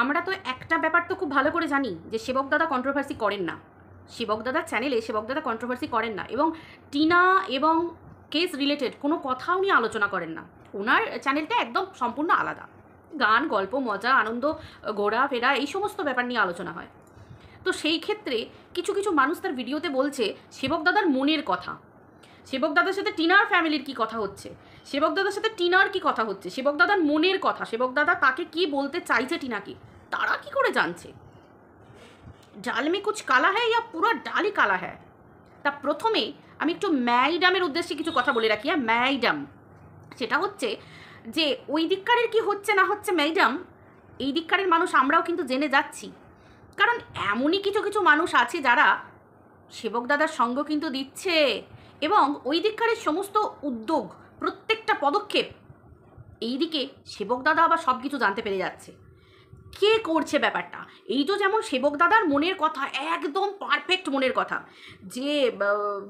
আমরা তো একটা ব্যাপার তো খুব ভালো করে জানি যে সেবক দাদা কন্ট্রোভার্সি করেন না। সেবক দাদার চ্যানেলে সেবক দাদা কন্ট্রোভার্সি করেন না, এবং টিনা এবং কেস রিলেটেড কোনো কথাও নিয়ে আলোচনা করেন না। ওনার চ্যানেলটা একদম সম্পূর্ণ আলাদা, গান, গল্প, মজা, আনন্দ, ঘোরাফেরা, এই সমস্ত ব্যাপার নিয়ে আলোচনা হয়। তো সেই ক্ষেত্রে কিছু কিছু মানুষ তার ভিডিওতে বলছে সেবক দাদার মনের কথা, সেবক দাদার সাথে টিনার ফ্যামিলির কি কথা হচ্ছে, সেবক দাদার সাথে টিনার কি কথা হচ্ছে, সেবক দাদার মনের কথা, সেবক দাদা তাকে কি বলতে চাইছে টিনাকে, তারা কি করে জানছে? ডাল মে কুছ কালা হ্যায় ইয়া পুরো ডালই কালা হ্যায়? তা প্রথমে আমি একটু ম্যাডামের উদ্দেশ্যে কিছু কথা বলে রাখি। ম্যাডাম, সেটা হচ্ছে যে ওই দিককারের কি হচ্ছে না হচ্ছে ম্যাডাম, এই দিককারের মানুষ আমরাও কিন্তু জেনে যাচ্ছি। কারণ এমনই কিছু কিছু মানুষ আছে যারা সেবক দাদার সঙ্গ কিন্তু দিচ্ছে, এবং ওই দিককারের সমস্ত উদ্যোগ, প্রত্যেকটা পদক্ষেপ এই দিকে সেবক দাদা আবার সব কিছু জানতে পেরে যাচ্ছে। কে করছে ব্যাপারটা? এই তো যেমন সেবক দাদার মনের কথা, একদম পারফেক্ট মনের কথা, যে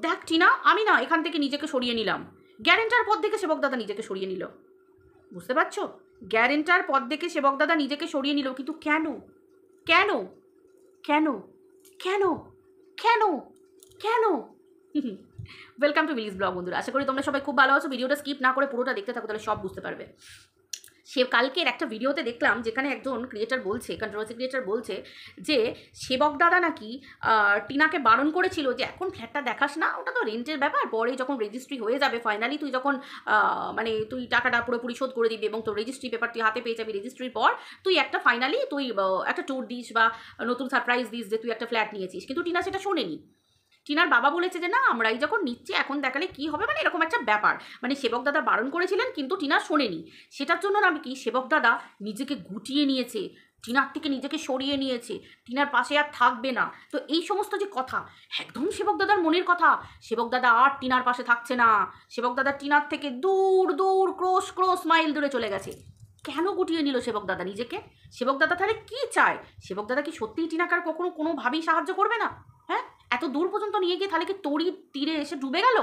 দেখ টিনা, আমি না এখান থেকে নিজেকে সরিয়ে নিলাম, গ্যারেন্টার পদ থেকে সেবক দাদা নিজেকে সরিয়ে নিল। বুঝতে পারছো? গ্যারেন্টার পদ থেকে সেবক দাদা নিজেকে সরিয়ে নিল, কিন্তু কেন কেন কেন কেন কেন কেন? ওয়েলকাম টু বিলিজ ব্লগ বন্ধুরা, আশা করি তোমরা সবাই খুব ভালো আছো। ভিডিওটা স্কিপ না করে পুরোটা দেখতে থাকো, তাহলে সব বুঝতে পারবে। সে কালকের একটা ভিডিওতে দেখলাম যেখানে একজন ক্রিয়েটার বলছে, কন্ট্রোভার্সি ক্রিয়েটার বলছে যে সেবক দাদা নাকি টিনাকে বারণ করেছিল যে এখন ফ্ল্যাটটা দেখাস না, ওটা তো রেন্টের ব্যাপার, পরে যখন রেজিস্ট্রি হয়ে যাবে ফাইনালি, তুই যখন মানে তুই টাকাটা পুরোপুরি শোধ করে দিবি এবং তোর রেজিস্ট্রি পেপার তুই হাতে পেয়ে যাবি, রেজিস্ট্রির পর তুই একটা ফাইনালি তুই একটা ট্যুর দিস বা নতুন সারপ্রাইজ দিস যে তুই একটা ফ্ল্যাট নিয়েছিস। কিন্তু টিনা সেটা শোনেনি। টিনার বাবা বলেছে যে না, আমরাই যখন নিচ্ছি এখন দেখালে কি হবে, মানে এরকম একটা ব্যাপার, মানে সেবক দাদা বারণ করেছিলেন কিন্তু টিনা শোনেনি। সেটার জন্য আমি কি সেবক দাদা নিজেকে গুটিয়ে নিয়েছে, টিনার থেকে নিজেকে সরিয়ে নিয়েছে, টিনার পাশে আর থাকবে না। তো এই সমস্ত যে কথা, একদম সেবক দাদার মনের কথা। সেবক দাদা আর টিনার পাশে থাকছে না, সেবক দাদা টিনার থেকে দূর দূর ক্রোশ ক্রোশ মাইল দূরে চলে গেছে। কেন গুটিয়ে নিল সেবক দাদা নিজেকে? সেবক দাদা তাহলে কি চায়? সেবক দাদা কি সত্যিই টিনাকার কখনো কোনোভাবেই সাহায্য করবে না? হ্যাঁ, এত দূর পর্যন্ত নিয়ে গিয়ে তাহলে কি তরি তীরে এসে ডুবে গেল?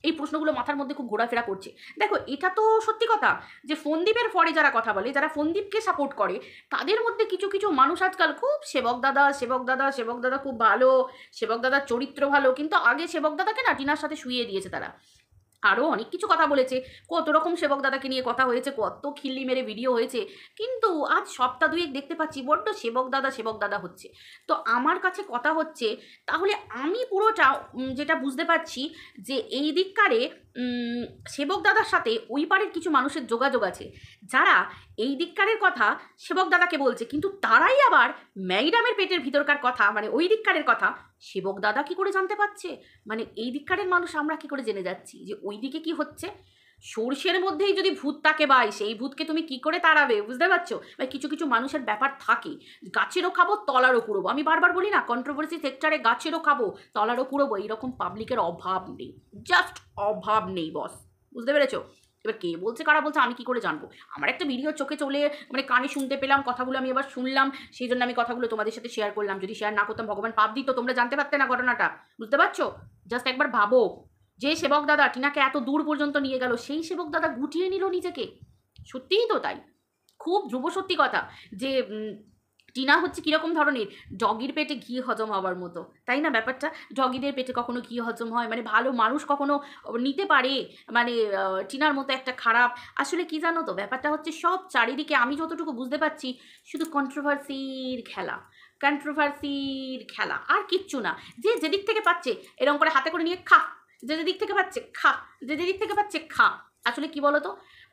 এই প্রশ্নগুলো মাথার মধ্যে খুব ঘোরাফেরা করছে। দেখো, এটা তো সত্যি কথা যে ফোনদীপের পরে যারা কথা বলে, যারা ফোনদীপকে সাপোর্ট করে, তাদের মধ্যে কিছু কিছু মানুষ আজকাল খুব সেবক দাদা সেবক দাদা সেবক দাদা খুব ভালো, সেবক দাদার চরিত্র ভালো, কিন্তু আগে সেবক দাদাকে না টিনার সাথে শুইয়ে দিয়েছে তারা। আরও অনেক কিছু কথা বলেছে, কত রকম সেবক দাদাকে নিয়ে কথা হয়েছে, কত খিল্লি মেরে ভিডিও হয়েছে, কিন্তু আজ সপ্তাহ দুয়েক দেখতে পাচ্ছি বড্ড সেবক দাদা হচ্ছে। তো আমার কাছে কথা হচ্ছে, তাহলে আমি পুরোটা যেটা বুঝতে পারছি যে এই দিককারে সেবক দাদার সাথে ওই পারের কিছু মানুষের যোগাযোগ আছে, যারা এই দিককারের কথা সেবক দাদাকে বলছে, কিন্তু তারাই আবার ম্যাডামের পেটের ভিতরকার কথা, মানে ওই দিককারের কথা সেবক দাদা কি করে জানতে পারছে? মানে এই দিককারের মানুষ আমরা কি করে জেনে যাচ্ছি যে ওই দিকে কি হচ্ছে? সর্ষের মধ্যেই যদি ভূত থাকে ভাই, সেই ভূতকে তুমি কি করে তাড়াবে? বুঝতে পারছো ভাই? কিছু কিছু মানুষের ব্যাপার থাকে, গাছেরও খাবো তলারও কুড়োবো। আমি বারবার বলি না, কন্ট্রোভার্সি সেক্টরে গাছেরও খাবো তলারও কুড়োবো, এইরকম পাবলিকের অভাব নেই, জাস্ট অভাব নেই বস। বুঝতে পেরেছো? এবার কে বলছে কারা বলছে আমি কি করে জানবো? আমার একটা ভিডিও চোখে চলে, মানে কানে শুনতে পেলাম, কথাগুলো আমি এবার শুনলাম, সেই জন্য আমি কথাগুলো তোমাদের সাথে শেয়ার করলাম। যদি শেয়ার না করতাম ভগবান পাপ দিত, তোমরা জানতে পারতে না ঘটনাটা। বুঝতে পারছো? জাস্ট একবার ভাবো, যে সেবক দাদা টিনাকে এত দূর পর্যন্ত নিয়ে গেল, সেই সেবক দাদা গুটিয়ে নিল নিজেকে। সত্যিই তো তাই, খুব ধ্রুব সত্যি কথা যে টিনা হচ্ছে কীরকম ধরনের, ডগির পেটে ঘি হজম হওয়ার মতো, তাই না ব্যাপারটা? ডগিদের পেটে কখনো ঘি হজম হয়, মানে ভালো মানুষ কখনো নিতে পারে, মানে টিনার মতো একটা খারাপ। আসলে কি জানো তো, ব্যাপারটা হচ্ছে সব চারিদিকে আমি যতটুকু বুঝতে পারছি শুধু কন্ট্রোভার্সির খেলা, কন্ট্রোভার্সির খেলা, আর কিচ্ছু না। যে যেদিক থেকে পাচ্ছে এরকম করে হাতে করে নিয়ে খা, যে যেদিক থেকে পাচ্ছে খা, যে যেদিক থেকে পাচ্ছে খা। আসলে কি বলো তো,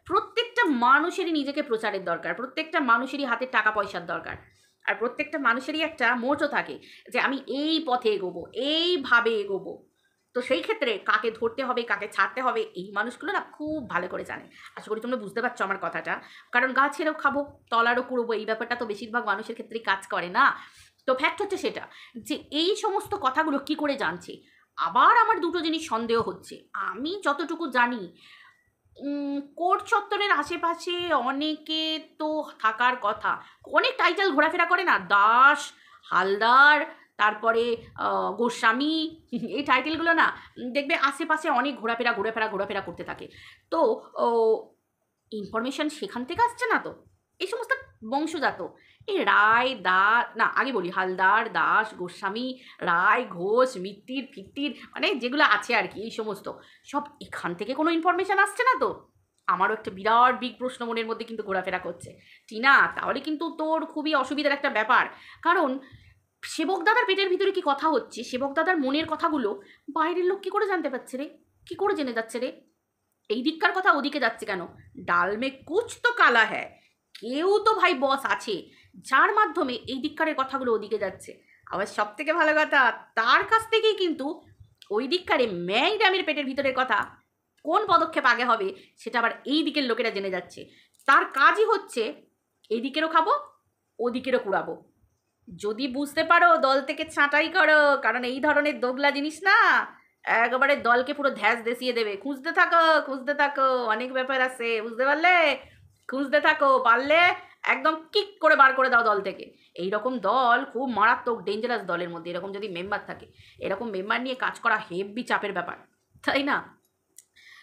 প্রত্যেকটা মানুষেরই নিজেকে প্রচারের দরকার, প্রত্যেকটা মানুষেরই হাতে টাকা পয়সার দরকার, আর প্রত্যেকটা মানুষেরই একটা মোটো থাকে যে আমি এই পথে এগোবো, এইভাবে এগোবো। তো সেই ক্ষেত্রে কাকে ধরতে হবে, কাকে ছাড়তে হবে, এই মানুষগুলো না খুব ভালো করে জানে। আশা করি তোমরা বুঝতে পারছো আমার কথাটা। কারণ গাছেরও খাবো তলারও কুড়বো, এই ব্যাপারটা তো বেশিরভাগ মানুষের ক্ষেত্রেই কাজ করে না। তো ফ্যাক্ট হচ্ছে সেটা, যে এই সমস্ত কথাগুলো কি করে জানছে। আবার আমার দুটো জিনিস সন্দেহ হচ্ছে। আমি যতটুকু জানি কোর্ট চত্বরের আশেপাশে অনেকে তো থাকার কথা, অনেক টাইটেল ঘোরাফেরা করে না, দাস, হালদার, তারপরে গোস্বামী, এই টাইটেলগুলো না দেখবে আশেপাশে অনেক ঘোরাফেরা করতে থাকে। তো ইনফরমেশান সেখান থেকে আসছে না তো, এই সমস্ত বংশজাত এই রায় দাস, না আগে বলি, হালদার, দাস, গোস্বামী, রায়, ঘোষ, মিত্তির, ফিত্তির, মানে যেগুলো আছে আর কি, এই সমস্ত সব এখান থেকে কোনো ইনফরমেশান আসছে না তো? আমারও একটা বিরাট বিগ প্রশ্ন মনের মধ্যে কিন্তু ঘোরাফেরা করছে। টিনা, তাহলে কিন্তু তোর খুবই অসুবিধার একটা ব্যাপার। কারণ সেবক দাদার পেটের ভিতরে কি কথা হচ্ছে, সেবক দাদার মনের কথাগুলো বাইরের লোক কী করে জানতে পারছে রে? কী করে জেনে যাচ্ছে রে? এই দিককার কথা ওদিকে যাচ্ছে কেন? ডাল মে কুছ তো কালা হ্যায়, কেউ তো ভাই বস আছে যার মাধ্যমে এই দিককারের কথাগুলো ওদিকে যাচ্ছে। আবার সব থেকে ভালো কথা, তার কাছ থেকেই কিন্তু ওই দিককারে ম্যাডামের পেটের ভিতরের কথা কোন পদক্ষেপ আগে হবে সেটা আবার এই দিকের লোকেরা জেনে যাচ্ছে। তার কাজই হচ্ছে এই দিকেরও খাবো, ওদিকেরও কুড়াবো। যদি বুঝতে পারো দল থেকে ছাঁটাই করো, কারণ এই ধরনের দোগলা জিনিস না একবারে দলকে পুরো ধ্যাস দেশিয়ে দেবে। খুঁজতে থাকো, খুঁজতে থাকো, অনেক ব্যাপার আছে, বুঝতে পারলে? খুঁজতে থাকো, পারলে একদম কিক করে বার করে দাও দল থেকে। এই রকম দল খুব মারাত্মক ডেঞ্জারাস দলের মধ্যে এরকম যদি মেম্বার থাকে, এরকম মেম্বার নিয়ে কাজ করা হেভি চাপের ব্যাপার, তাই না?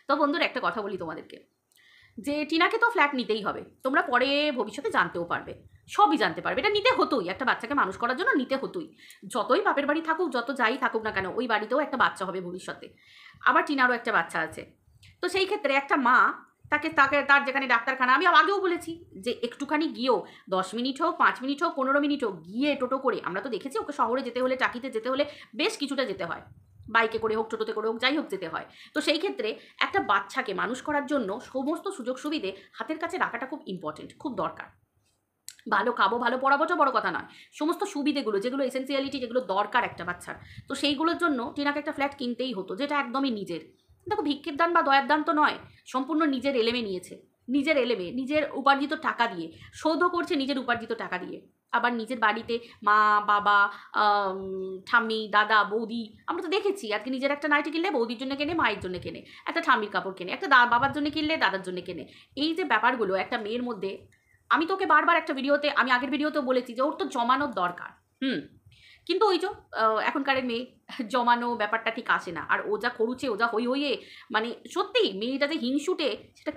তো বন্ধুরা, একটা কথা বলি তোমাদেরকে, যে টিনাকে তো ফ্ল্যাট নিতেই হবে। তোমরা পরে ভবিষ্যতে জানতেও পারবে, সবই জানতে পারবে। এটা নিতে হতোই, একটা বাচ্চাকে মানুষ করার জন্য নিতে হতোই। যতই বাপের বাড়ি থাকুক, যত যাই থাকুক না কেন, ওই বাড়িতেও একটা বাচ্চা হবে ভবিষ্যতে। আবার টিনারও একটা বাচ্চা আছে। তো সেই ক্ষেত্রে একটা মা তাকে তাকে তার যেখানে ডাক্তারখানা, আমি আগেও বলেছি যে একটুখানি গিয়েও 10 মিনিট হোক, 5 মিনিট হোক, 15 মিনিট হোক, গিয়ে টোটো করে, আমরা তো দেখেছি ওকে শহরে যেতে হলে, টাকিতে যেতে হলে বেশ কিছুটা যেতে হয়, বাইকে করে হোক, টোটোতে করে হোক, যাই হোক যেতে হয়। তো সেই ক্ষেত্রে একটা বাচ্চাকে মানুষ করার জন্য সমস্ত সুযোগ সুবিধে হাতের কাছে রাখাটা খুব ইম্পর্টেন্ট, খুব দরকার। ভালো খাবো, ভালো পড়াবোটা বড় কথা নয়, সমস্ত সুবিধেগুলো যেগুলো এসেন্সিয়ালিটি, যেগুলো দরকার একটা বাচ্চার, তো সেইগুলোর জন্য টিনাকে একটা ফ্ল্যাট কিনতেই হতো, যেটা একদমই নিজের। দেখো, ভিক্ষের দান বা দয়ার দান তো নয়, সম্পূর্ণ নিজের এলেমে নিয়েছে, নিজের এলেমে, নিজের উপার্জিত টাকা দিয়ে, শোধও করছে নিজের উপার্জিত টাকা দিয়ে। আবার নিজের বাড়িতে মা, বাবা, ঠাম্মি, দাদা, বৌদি, আমরা তো দেখেছি আজকে নিজের একটা নাইটি কিনলে বৌদির জন্য কেনে, মায়ের জন্য কেনে, একটা ঠাম্মির কাপড় কেনে, একটা বাবার জন্য কিনলে দাদার জন্য কেনে। এই যে ব্যাপারগুলো একটা মেয়ের মধ্যে, আমি তোকে বারবার একটা ভিডিওতে, আমি আগের ভিডিওতেও বলেছি যে ওর তো জমানোর দরকার। কিন্তু ওই যে এখনকারের মেয়ে জমানো ব্যাপারটা ঠিক আসে না। আর ও যা করুছে, ও যা হই হইয়ে, মানে সত্যি মেয়েটা যে হিংসুটে, সেটা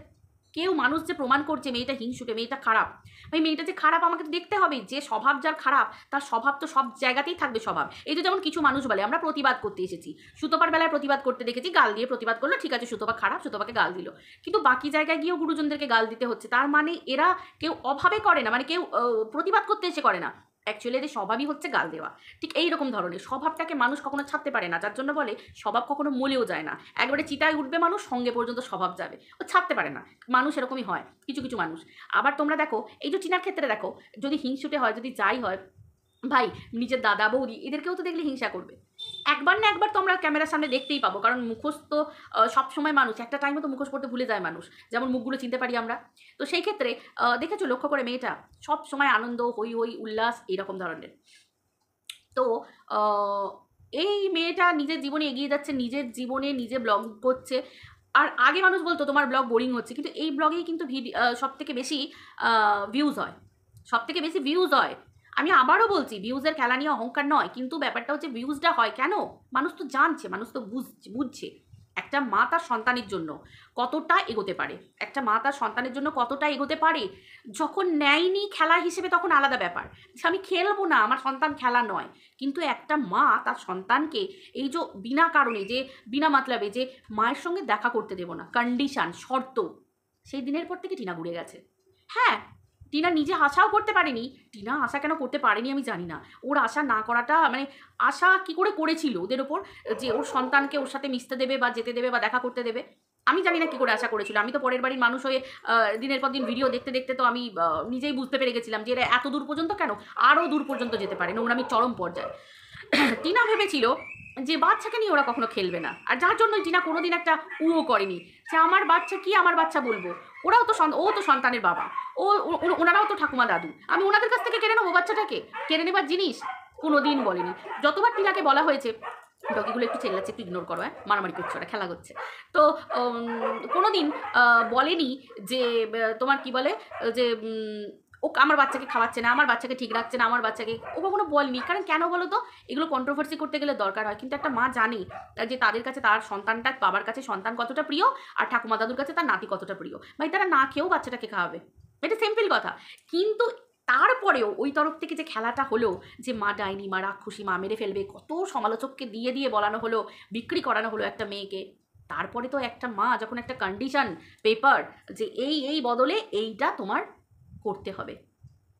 কেউ মানুষ যে প্রমাণ করছে মেয়েটা হিংসুটে, মেয়েটা খারাপ। ভাই মেয়েটা যে খারাপ আমাকে তো দেখতে হবে, যে স্বভাব যার খারাপ তার স্বভাব তো সব জায়গাতেই থাকবে স্বভাব। এই যে যেমন কিছু মানুষ বলে আমরা প্রতিবাদ করতে এসেছি, সুতপার বেলায় প্রতিবাদ করতে দেখেছি, গাল দিয়ে প্রতিবাদ করলো, ঠিক আছে সুতপা খারাপ, সুতপাকে গাল দিল, কিন্তু বাকি জায়গায় গিয়েও গুরুজনদেরকে গাল দিতে হচ্ছে। তার মানে এরা কেউ অভাবে করে না, মানে কেউ প্রতিবাদ করতে এসে করে না, অ্যাকচুয়ালি এদের স্বভাবই হচ্ছে গাল দেওয়া। ঠিক এই রকম ধরনের স্বভাবটাকে মানুষ কখনো ছাড়তে পারে না, যার জন্য বলে স্বভাব কখনো মলেও যায় না। একবারে চিতায় উঠবে মানুষ, সঙ্গে পর্যন্ত স্বভাব যাবে, ও ছাড়তে পারে না। মানুষ এরকমই হয়, কিছু কিছু মানুষ। আবার তোমরা দেখো, এই যে টিনার ক্ষেত্রে দেখো, যদি হিংসুটে হয়, যদি যাই হয়, ভাই নিজের দাদা বৌদি এদেরকেও তো দেখলে হিংসা করবে। একবার না একবার তো আমরা ক্যামেরার সামনে দেখতেই পাবো, কারণ মুখোশ তো সবসময় মানুষ একটা টাইমে তো মুখোশ পড়তে ভুলে যায় মানুষ, যেমন মুখগুলো চিনতে পারি আমরা। তো সেই ক্ষেত্রে দেখেছো, লক্ষ্য করে মেয়েটা সব সময় আনন্দ, হই হই, উল্লাস, এইরকম ধরনের। তো এই মেয়েটা নিজের জীবনে এগিয়ে যাচ্ছে, নিজের জীবনে নিজে ব্লগ করছে। আর আগে মানুষ বলতো তোমার ব্লগ বোরিং হচ্ছে, কিন্তু এই ব্লগেই কিন্তু সব থেকে বেশি ভিউজ হয়, সব থেকে বেশি ভিউজ হয়। আমি আবারও বলছি, ভিউজের খেলা নিয়ে অহংকার নয়, কিন্তু ব্যাপারটা হচ্ছে ভিউজটা হয় কেন? মানুষ তো জানছে, মানুষ তো বুঝছে একটা মা তার সন্তানের জন্য কতটা এগোতে পারে, একটা মা তার সন্তানের জন্য কতটা এগোতে পারে। যখন নেয়নি খেলা হিসেবে তখন আলাদা ব্যাপার, যে আমি খেলবো না, আমার সন্তান খেলা নয়। কিন্তু একটা মা তার সন্তানকে এই যে বিনা কারণে, যে বিনা মাতলাবে, যে মায়ের সঙ্গে দেখা করতে দেবো না, কন্ডিশান, শর্ত, সেই দিনের পর থেকে টিনা ঘুরে গেছে। হ্যাঁ, টিনা নিজে আশাও করতে পারেনি। টিনা আশা কেন করতে পারেনি আমি জানি না। ওর আশা না করাটা, মানে আশা কি করে করেছিল ওদের ওপর, যে ওর সন্তানকে ওর সাথে মিশতে দেবে বা যেতে দেবে বা দেখা করতে দেবে, আমি জানি না কি করে আশা করেছিল। আমি তো পরের বাড়ির মানুষ হয়ে দিনের পর দিন ভিডিও দেখতে দেখতে তো আমি নিজেই বুঝতে পেরে গেছিলাম যে এরা এত দূর পর্যন্ত কেন, আরও দূর পর্যন্ত যেতে পারে, নোংরামি চরম পর্যায়ে। টিনা ভেবেছিল যে বাচ্চাকে নিয়ে ওরা কখনো খেলবে না, আর যার জন্য টিনা কোনোদিন একটা উও করেনি যে আমার বাচ্চা কি, আমার বাচ্চা বলবো, ওরাও তো ও তো সন্তানের বাবা, ওনারাও তো ঠাকুমা দাদু, আমি ওনাদের কাছ থেকে কেড়ে নেবো বাচ্চাটাকে, কেড়ে নেবার জিনিস কোনোদিন বলেনি। যতবার টিনাকে বলা হয়েছে, ডগিগুলো একটু চেল্লাচ্ছে, একটু ইগনোর করো, মারামারি করছে, ওরা খেলা করছে, তো কোনোদিন বলেনি যে তোমার কি বলে, যে ও আমার বাচ্চাকে খাওয়াচ্ছে না, আমার বাচ্চাকে ঠিক রাখছে না, আমার বাচ্চাকে, ও কখনো বলেনি। কারণ কেন বলো তো, এগুলো কন্ট্রোভার্সি করতে গেলে দরকার হয়, কিন্তু একটা মা জানে যে তাদের কাছে তার সন্তানটা, বাবার কাছে সন্তান কতটা প্রিয়, আর ঠাকুমা দাদুর কাছে তার নাতি কতটা প্রিয়। ভাই তারা না খেয়েও বাচ্চাটাকে খাওয়াবে, এটা সিম্পল কথা। কিন্তু তারপরেও ওই তরফ থেকে যে খেলাটা হলো, যে মা ডাইনি, মা রাক্ষসী, মা মেরে ফেলবে, কত সমালোচককে দিয়ে দিয়ে বলানো হলো, বিক্রি করানো হলো একটা মেয়েকে। তারপরে তো একটা মা যখন একটা কন্ডিশন পেপার যে এই বদলে এইটা তোমার করতে হবে,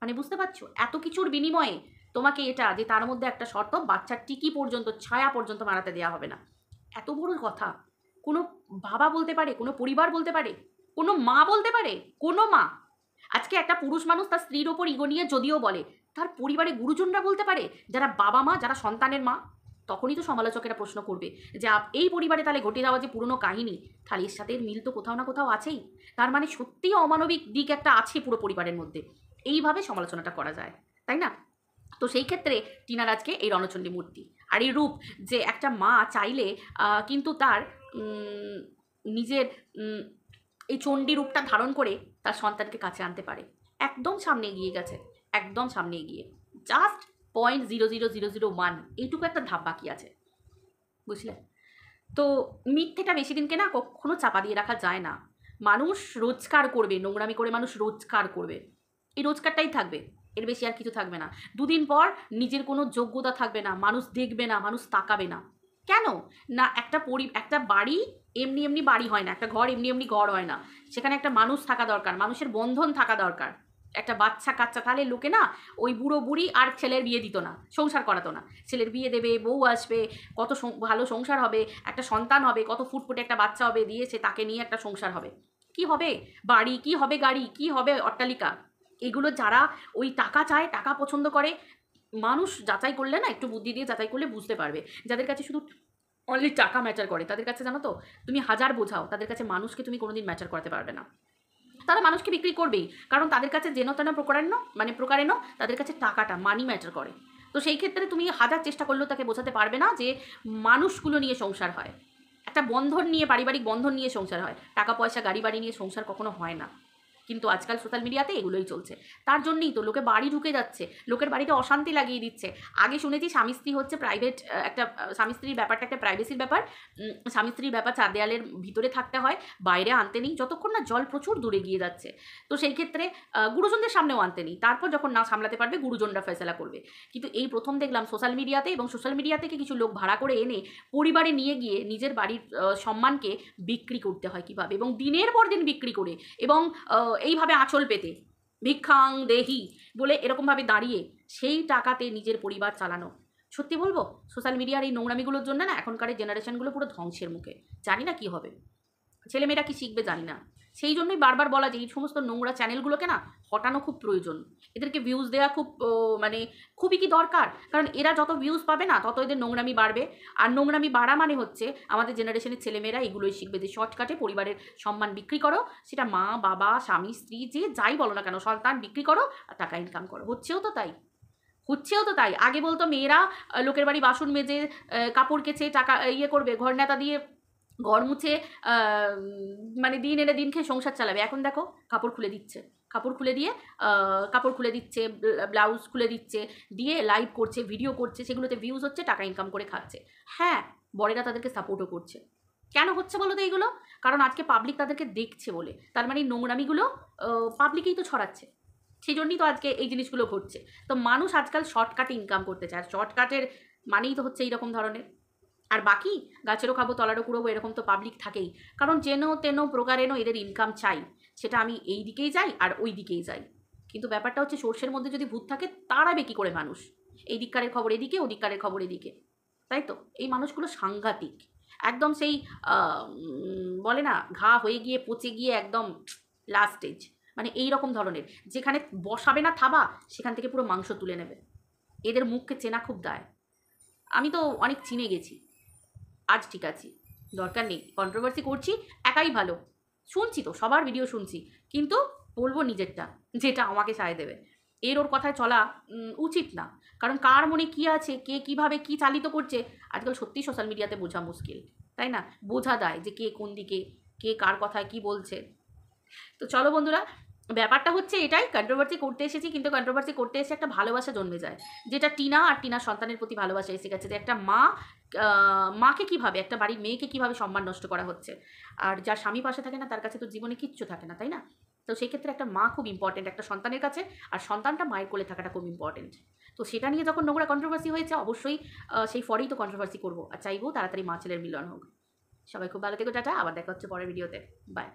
মানে বুঝতে পারছো, এত কিছুর বিনিময়ে তোমাকে এটা, যে তার মধ্যে একটা শর্ত, বাচ্চার টিকি পর্যন্ত, ছায়া পর্যন্ত মারাতে দেওয়া হবে না। এত বড় কথা কোনো বাবা বলতে পারে? কোনো পরিবার বলতে পারে? কোনো মা বলতে পারে? কোনো মা? আজকে একটা পুরুষ মানুষ তার স্ত্রীর ওপর ইগো নিয়ে যদিও বলে, তার পরিবারে গুরুজনরা বলতে পারে, যারা বাবা মা, যারা সন্তানের মা? তখনই তো সমালোচকেরা প্রশ্ন করবে যে এই পরিবারে তাহলে ঘটে যাওয়া যে পুরনো কাহিনী, তাহলে এর সাথে মিল তো কোথাও না কোথাও আছেই। তার মানে সত্যিই অমানবিক দিক একটা আছে পুরো পরিবারের মধ্যে। এইভাবে সমালোচনাটা করা যায়, তাই না? তো সেই ক্ষেত্রে টিনার আজকে এই রণচণ্ডী মূর্তি আর এই রূপ, যে একটা মা চাইলে কিন্তু তার নিজের এই চণ্ডী রূপটা ধারণ করে তার সন্তানকে কাছে আনতে পারে। একদম সামনে এগিয়ে গেছে, একদম সামনে এগিয়ে, জাস্ট 0.00001 এইটুকু একটা ধাপ বাকি আছে, বুঝলে? তো মিথ্যেটা বেশি দিনকে না কখনো চাপা দিয়ে রাখা যায় না। মানুষ রোজগার করবে, নোংরামি করে মানুষ রোজগার করবে, এই রোজগারটাই থাকবে, এর বেশি আর কিছু থাকবে না। দুদিন পর নিজের কোনো যোগ্যতা থাকবে না, মানুষ দেখবে না, মানুষ তাকাবে না। কেন না? একটা বাড়ি এমনি এমনি বাড়ি হয় না, একটা ঘর এমনি এমনি ঘর হয় না, সেখানে একটা মানুষ থাকা দরকার, মানুষের বন্ধন থাকা দরকার, একটা বাচ্চা কাচ্চা। তাহলে লোকে না ওই বুড়ো বুড়ি আর ছেলের বিয়ে দিত না, সংসার করাতো না। ছেলের বিয়ে দেবে, বউ আসবে, কত ভালো সংসার হবে, একটা সন্তান হবে, কত ফুটফুটে একটা বাচ্চা হবে, দিয়ে সে তাকে নিয়ে একটা সংসার হবে। কি হবে বাড়ি, কি হবে গাড়ি, কি হবে অট্টালিকা? এগুলো যারা ওই টাকা চায়, টাকা পছন্দ করে, মানুষ যাচাই করলে না, একটু বুদ্ধি দিয়ে যাচাই করলে বুঝতে পারবে, যাদের কাছে শুধু অনলি টাকা ম্যাটার করে, তাদের কাছে জানো তো, তুমি হাজার বোঝাও, তাদের কাছে মানুষকে তুমি কোনোদিন ম্যাটার করতে পারবে না। তারা মানুষকে বিক্রি করবেই, কারণ তাদের কাছে যেন তেন প্রকারেণ তাদের কাছে টাকাটা, মানি ম্যাটার করে। তো সেই ক্ষেত্রে তুমি হাজার চেষ্টা করলেও তাকে বোঝাতে পারবে না যে মানুষগুলো নিয়ে সংসার হয়, একটা বন্ধন নিয়ে, পারিবারিক বন্ধন নিয়ে সংসার হয়, টাকা পয়সা গাড়ি বাড়ি নিয়ে সংসার কখনো হয় না। কিন্তু আজকাল সোশ্যাল মিডিয়াতে এগুলোই চলছে। তার জন্যই তো লোকে বাড়ি ঢুকে যাচ্ছে, লোকের বাড়িতে অশান্তি লাগিয়ে দিচ্ছে। আগে শুনেছি স্বামী স্ত্রী হচ্ছে প্রাইভেট, একটা স্বামী স্ত্রীর ব্যাপারটা একটা প্রাইভেসির ব্যাপার, স্বামী স্ত্রীর ব্যাপার 4 দেয়ালের ভিতরে থাকতে হয়, বাইরে আনতে নেই, যতক্ষণ না জল প্রচুর দূরে গিয়ে যাচ্ছে। তো সেই ক্ষেত্রে গুরুজনদের সামনেও আনতে নেই, তারপর যখন না সামলাতে পারবে গুরুজনরা ফয়সালা করবে। কিন্তু এই প্রথম দেখলাম সোশ্যাল মিডিয়াতে, এবং সোশ্যাল মিডিয়া থেকে কিছু লোক ভাড়া করে এনে পরিবারে নিয়ে গিয়ে নিজের বাড়ির সম্মানকে বিক্রি করতে হয় কীভাবে, এবং দিনের পর দিন বিক্রি করে, এবং এইভাবে আঁচল পেতে ভিক্ষাং দেহি বলে এরকমভাবে দাঁড়িয়ে সেই টাকাতে নিজের পরিবার চালানো। সত্যি বলবো, সোশ্যাল মিডিয়ার এই নোংরামিগুলোর জন্য না এখনকার জেনারেশনগুলো পুরো ধ্বংসের মুখে। জানি না কি হবে, ছেলেমেয়েরা কি শিখবে জানি না। সেই জন্যই বারবার বলা যে এই সমস্ত নোংরা চ্যানেলগুলোকে না হটানো খুব প্রয়োজন, এদেরকে ভিউজ দেওয়া খুব মানে খুবই কি দরকার, কারণ এরা যত ভিউজ পাবে না তত এদের নোংরামি বাড়বে। আর নোংরামি বাড়া মানে হচ্ছে আমাদের জেনারেশনের ছেলেমেয়েরা এগুলোই শিখবে, যে শর্টকাটে পরিবারের সম্মান বিক্রি করো, সেটা মা বাবা স্বামী স্ত্রী যে যাই বলো না কেন, সন্তান বিক্রি করো আর টাকা ইনকাম করো। হচ্ছেও তো তাই। আগে বলতো মেয়েরা লোকের বাড়ি বাসন মেজে কাপড় কেচে টাকা করবে, ঘর নেতা দিয়ে ঘর মুছে মানে দিন এনে দিন খেয়ে সংসার চালাবে। এখন দেখো কাপড় খুলে দিচ্ছে, কাপড় খুলে দিচ্ছে, ব্লাউজ খুলে দিচ্ছে, দিয়ে লাইভ করছে, ভিডিও করছে, সেগুলোতে ভিউজ হচ্ছে, টাকা ইনকাম করে খাচ্ছে। হ্যাঁ, বড়েরা তাদেরকে সাপোর্টও করছে। কেন হচ্ছে বলো তো এইগুলো? কারণ আজকে পাবলিক তাদেরকে দেখছে বলে। তার মানে নোংরামিগুলো পাবলিকেই তো ছড়াচ্ছে, সেই জন্যই তো আজকে এই জিনিসগুলো ঘটছে। তো মানুষ আজকাল শর্টকাটে ইনকাম করতে চায়, শর্টকাটের মানেই তো হচ্ছে এইরকম ধরনের। আর বাকি গাছেরও খাবো তলারও কুড়োবো, এরকম তো পাবলিক থাকেই, কারণ যেন তেন প্রকারেণ এদের ইনকাম চাই, সেটা আমি এই দিকেই যাই আর ওই দিকেই যাই। কিন্তু ব্যাপারটা হচ্ছে সর্ষের মধ্যে যদি ভূত থাকে তাড়াবে কী করে মানুষ? এই দিককারের খবর এদিকে, ওদিককারের খবর এদিকে, তাই তো? এই মানুষগুলো সাংঘাতিক, একদম সেই বলে না ঘা হয়ে গিয়ে পচে গিয়ে একদম লাস্ট স্টেজ, মানে এই রকম ধরনের, যেখানে বসাবে না থাবা সেখান থেকে পুরো মাংস তুলে নেবে। এদের মুখকে চেনা খুব দায়। আমি তো অনেক চিনে গেছি, আজ ঠিক আছি, দরকার নেই কন্ট্রোভার্সি করছি, একাই ভালো। শুনছি তো সবার ভিডিও শুনছি, কিন্তু বলবো নিজেরটা, যেটা আমাকে সায় দেবে। ওর কথায় চলা উচিত না, কারণ কার মনে কি আছে, কে কিভাবে কি চালিত করছে আজকাল সত্যিই সোশ্যাল মিডিয়াতে বোঝা মুশকিল, তাই না? বোঝা দেয় যে কে কোন দিকে, কে কার কথায় কি বলছে। তো চলো বন্ধুরা, ব্যাপারটা হচ্ছে এটাই, কন্ট্রোভার্সি করতে এসেছি, কিন্তু কন্ট্রোভার্সি করতে এসে একটা ভালোবাসা জন্মে যায়, যেটা টিনা আর টিনার সন্তানের প্রতি ভালোবাসা এসে গেছে, যে একটা মাকে কীভাবে, একটা বাড়ির মেয়েকে কীভাবে সম্মান নষ্ট করা হচ্ছে। আর যার স্বামী পাশে থাকে না তার কাছে তো জীবনে কিচ্ছু থাকে না, তাই না? তো সেই ক্ষেত্রে একটা মা খুব ইম্পর্টেন্ট একটা সন্তানের কাছে, আর সন্তানটা মায়ের কোলে থাকাটা খুব ইম্পর্টেন্ট। তো সেটা নিয়ে যখন নোংরা কন্ট্রোভার্সি হয়েছে, অবশ্যই সেই ফরেই তো কন্ট্রোভার্সি করবো, আর চাইবো তাড়াতাড়ি মা ছেলের মিলন হোক। সবাই খুব ভালো থেকো, টাটা, আবার দেখা হচ্ছে পরের ভিডিওতে, বাই।